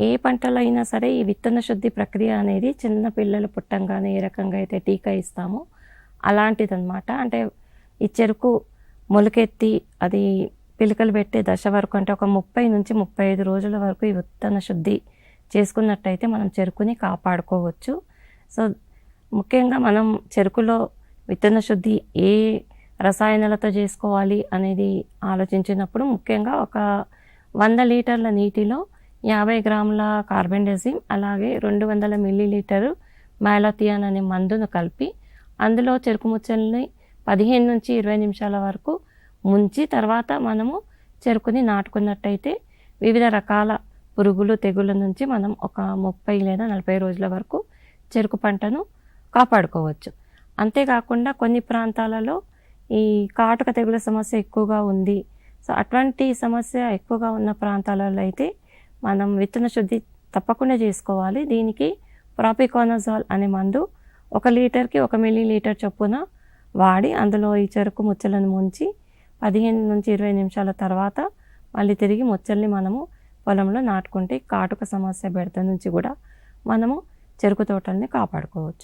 ఏ పంటలో అయినా సరే ఈ విత్తన శుద్ధి ప్రక్రియ అనేది చిన్న పిల్లలు పుట్టంగానే ఏ రకంగా అయితే టీకా ఇస్తామో అలాంటిదన్నమాట. అంటే ఈ చెరుకు మొలకెత్తి అది పిలకలు పెట్టే దశ వరకు, అంటే ఒక 30-35 రోజుల వరకు ఈ విత్తన శుద్ధి చేసుకున్నట్టయితే మనం చెరుకుని కాపాడుకోవచ్చు. సో ముఖ్యంగా మనం చెరుకులో విత్తన శుద్ధి ఏ రసాయనాలతో చేసుకోవాలి అనేది ఆలోచించినప్పుడు ముఖ్యంగా ఒక 100 లీటర్ల నీటిలో 50 గ్రాముల కార్బెండజిమ్ అలాగే 200 మిల్లీలీటరు మ్యాలథియాన్ అనే మందును కలిపి అందులో చెరుకు ముచ్చల్ని 15-20 నిమిషాల వరకు ముంచి తర్వాత మనము చెరుకుని నాటుకున్నట్టయితే వివిధ రకాల పురుగులు తెగుళ్ళ నుంచి మనం ఒక 30 లేదా 40 రోజుల వరకు చెరుకు పంటను కాపాడుకోవచ్చు. అంతేకాకుండా కొన్ని ప్రాంతాలలో ఈ కాటుక తెగుల సమస్య ఎక్కువగా ఉంది. సో అటువంటి సమస్య ఎక్కువగా ఉన్న ప్రాంతాలలో అయితే మనం విత్తన శుద్ధి తప్పకుండా చేసుకోవాలి. దీనికి ప్రాపికోనజాల్ అనే మందు 1 లీటర్కి 1 మిల్లీలీటర్ చొప్పున వాడి అందులో ఈ చెరుకు ముచ్చలను ముంచి 15-20 నిమిషాల తర్వాత మళ్ళీ తిరిగి ముచ్చల్ని మనము పొలంలో నాటుకుంటే కాటుక సమస్య బెడద నుంచి కూడా మనము చెరుకు తోటల్ని కాపాడుకోవచ్చు.